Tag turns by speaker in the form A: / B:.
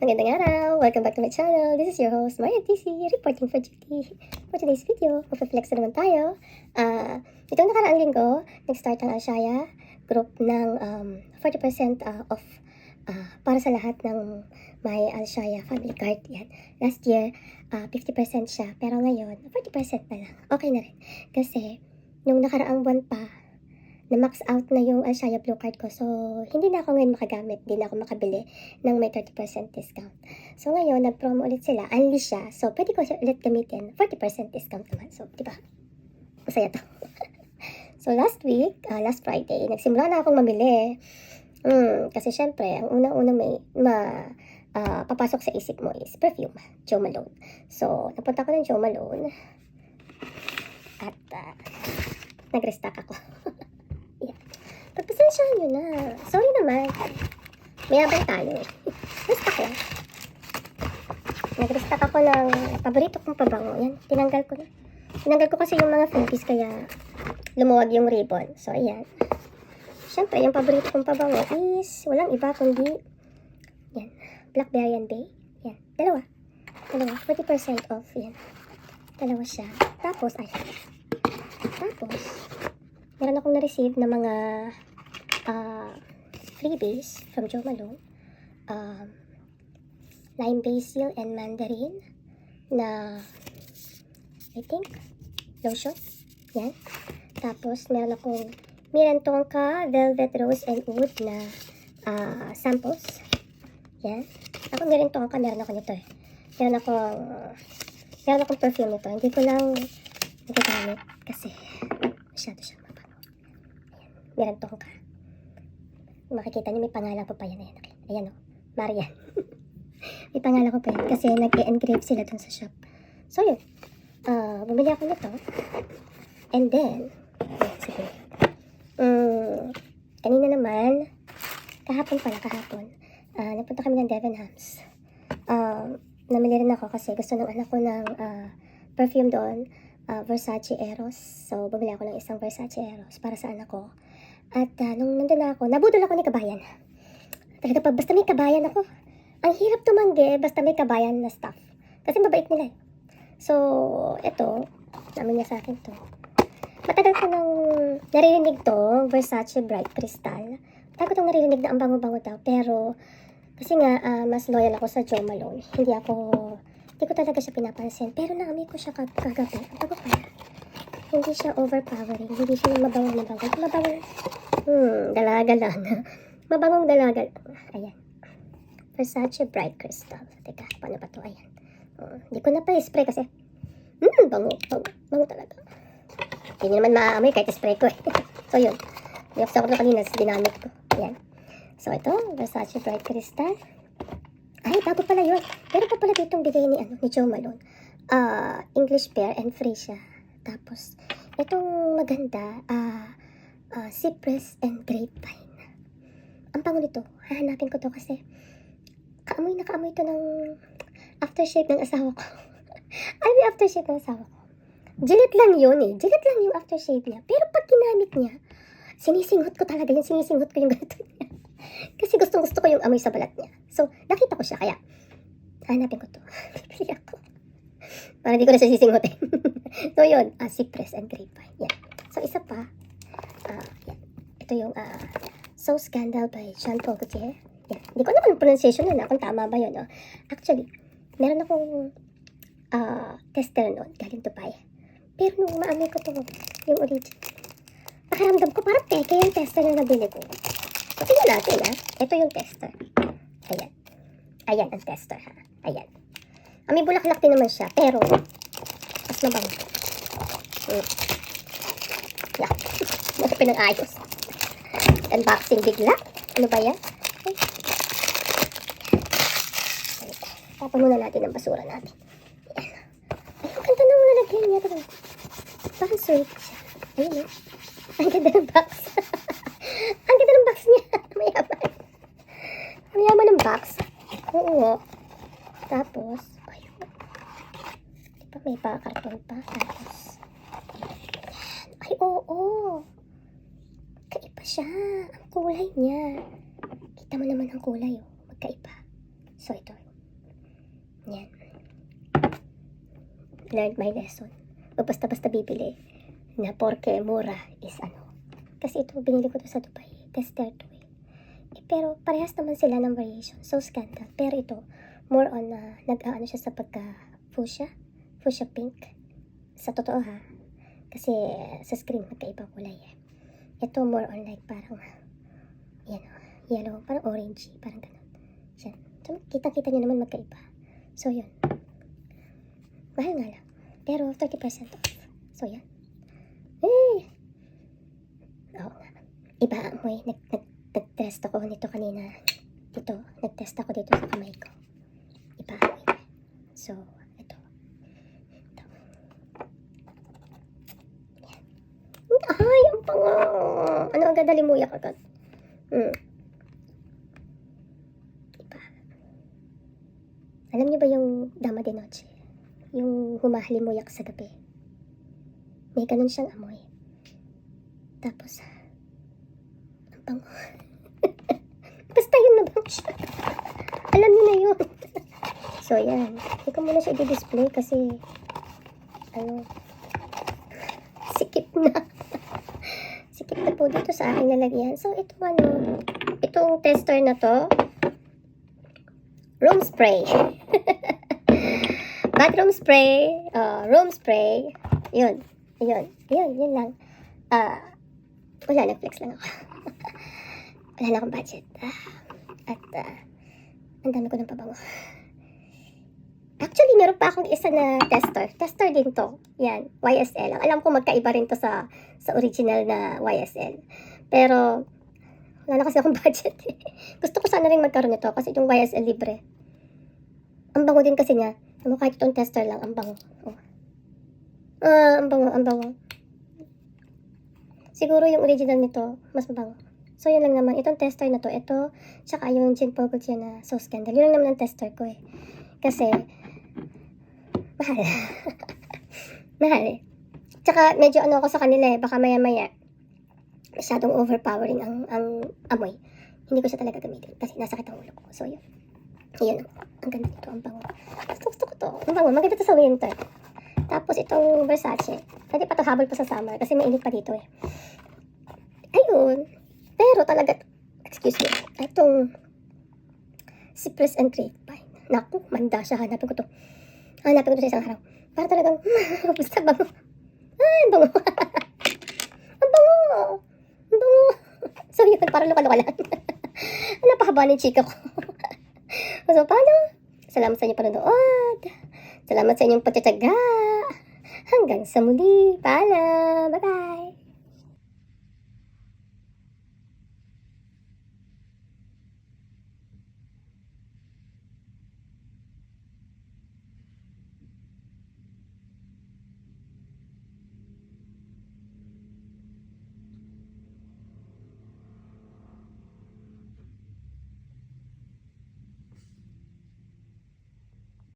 A: Magandang araw! Welcome back to my channel. This is your host, Maya TC, reporting for duty. For today's video, magpa-flex na naman tayo. Itong nakaraang linggo, nag-start ang Alshaya group ng 40% off para sa lahat ng may Alshaya family card. Yan. Last year, 50% siya. Pero ngayon, 40% na lang. Okay na rin. Kasi, nung nakaraang buwan pa, na-max out na yung Alshaya Blue Card ko. So, hindi na ako ngayon makagamit. Hindi na ako makabili ng may 30% discount. So, ngayon, nag-promo ulit sila. Unli siya. So, pwede ko siya ulit gamitin. 40% discount naman. So, di ba? Masaya to. So, last week, last Friday, nagsimula na akong mamili. Kasi, syempre, ang unang-unang papasok sa isip mo is perfume. Jo Malone. So, napunta ko ng Jo Malone. At, nag-restock ako. Pagpasensyahan nyo na. Sorry naman. Mayabang tayo. Restock lang. Nag-restock ako ng paborito kong pabango. Yan, tinanggal ko na. Tinanggal ko kasi yung mga freebies kaya lumuwag yung ribbon. So, ayan. Siyempre, yung paborito kong pabango is walang iba kundi yan, Blackberry and Bay. Yan, dalawa. 40% off. Yan. Dalawa siya. Tapos, meron akong na-receive na mga freebies from Jo Malone. Lime basil and mandarin na I think lotion. Yan. Tapos meron akong Miran Tonka, Velvet Rose and Wood na samples. Yan. Ako Miran Tonka, meron ako nito eh. Meron akong perfume nito. Hindi ko lang nagagamit kasi masyado siya mabango. Meron Tonka. Makikita niyo may pangalan ko pa yan. Ayan o. Marian. May pangalan ko pa yan kasi nag-engrave sila dun sa shop. So yun. Bumili ako nito. And then, kanina naman, kahapon, napunta kami ng Debenhams. Namili rin ako kasi gusto ng anak ko ng perfume doon. Versace Eros. So, bumili ako ng isang Versace Eros para sa anak ko. At nung nandun ako, nabudol ako ni Kabayan. Talaga basta may Kabayan ako. Ang hirap tumanggi, basta may Kabayan na stuff. Kasi mabait nila eh. So, eto, namin niya sa akin to. Matagal ko nang naririnig to, Versace Bright Crystal. Matagal ko nang naririnig na ang bango-bango daw. Pero, kasi nga, mas loyal ako sa Jo Malone. Hindi ko talaga siya pinapansin. Pero naamoy ko siya kagabi. Ang bago kaya. Hindi siya overpowering. Hindi siya mabangong. Dalaga lang. Mabangong dalaga. Ayan. Versace Bright Crystal. Teka, paano ba ito? Ayan. Hindi ko na pa spray kasi. Bango talaga. Hindi naman maamoy kahit spray ko eh. So yun. Niyaksa ko na kanina sa dinamit ko. Ayan. So ito, Versace Bright Crystal. Ay, bago pala yun. Pero pa pala ditong bigay ni Jo Malone. English pear and free siya. Tapos, itong maganda, cypress and grapevine. Ang pango nito. Hahanapin ko to kasi kaamoy to ng aftershave ng asawa ko. Ay, may aftershave ng asawa ko. Gillette lang yun eh. Gillette lang yung aftershave niya. Pero pag ginamit niya, sinisinghot ko yung ganito niya. Kasi gusto ko yung amoy sa balat niya. So, nakita ko siya, kaya hanapin ko to. Bibili ako. Para di ko na siya sisinghotin. So, yun. Cypress and grapevine. Yan. So, isa pa. Yan. Ito yung So Scandal by Jean Paul Gaultier. Yan. Hindi ko alam ang pronunciation nun, kung tama ba yun. Actually, meron akong tester nun, galing Dubai. Pero nung maamoy ko to, yung original, nakaramdam ko parang peke yung tester na nabili ko. So, tingnan natin Ito yung tester. Ayan. Ayan ang tester Ayan. May bulaklak din naman siya, pero mas mabango. Yeah. Mas pinang-ayos. Unboxing bigla. Ano ba yan? Okay. Tapon muna natin ang basura natin. Ayan. Ay, ang ganda ng lalagyan niya. Parang sweet siya. Ayun Ang ganda ng box. Ang ganda ng box niya. Mayaman ng box. Oo. Tapos, ayun. Diba may pa-karton pa. Tapos, ay, oo. Kaiba siya. Ang kulay niya. Kita mo naman ang kulay, magkaiba. So, ito. Yan. Learned my lesson. O basta-basta bibili na porke mura is ano. Kasi ito, binili ko to sa Dubai. Tester to eh. Pero parehas naman sila ng variation. So scandal. Pero ito, more on nag-aano siya sa pagka-fuchsia. Fuchsia pink. Sa totoo ha. Kasi sa screen magkaibang kulay eh. Ito more on like parang yan o. Yellow. Parang orangey. Parang ganun. Yan. So kita-kita nyo naman magkaiba. So yun. Mahal nga lang. Pero 30% off. So yan. Eh. Oo nga. Iba amoy. Nag-test ako nito kanina. Ito. Nag-test ako dito sa kamay ko. Iba amoy. So, ito. Ito. Yan. Ay, ang pango. Ano agad dalimuyak agad? Iba. Alam niyo ba yung Dama de Noche? Yung humahalimuyak sa gabi. May ganun siyang amoy. Tapos, ang bango. Basta yun na bango siya. Alam niyo na yun. So, yan. Hindi ko muna siya i-display kasi, sikip na. Sikip na po dito sa aking lalagyan. So, itong tester na to, room spray. Bathroom spray, room spray, yun lang. Wala, Netflix lang ako. Wala na akong budget. At, ang dami ko ng pabango. Actually, meron pa akong isa na tester. Tester din to. Yan, YSL. Alam ko magkaiba rin to sa original na YSL. Pero, wala na kasi akong budget eh. Gusto ko sana rin magkaroon nito kasi yung YSL libre. Ang bango din kasi niya. Ano, kahit itong tester lang, ang bango. Oh. Ang bango. Siguro yung original nito, mas mabango. So, yun lang naman. Itong tester na to, ito, tsaka yung Jean Paul Gaultier na So Scandal. Yun lang naman ang tester ko eh. Kasi, mahal. Mahal eh. Tsaka, medyo ako sa kanila eh. Baka maya-maya, masyadong overpowering ang amoy. Hindi ko siya talaga gamitin kasi nasakit ang ulo ko. So, yun. Ayan, ang ganda nito, ang bango. Gusto ko to. Ang bango, maganda to sa winter. Tapos itong Versace. Pwede pa to habol pa sa summer kasi mainit pa dito eh. Ayun. Pero talaga, excuse me, itong Cypress and Grapevine. Naku, manda siya. Hanapin ko to sa isang araw. Para talagang, basta bango. Ay, ang bango. Ang bango. Ang bango. So yun, parang luka-luka lang. Napahaba ng chika ko. So, paano? Salamat sa inyong panonood. Salamat sa inyong pagtsatsaga. Hanggang sa muli. Paalam.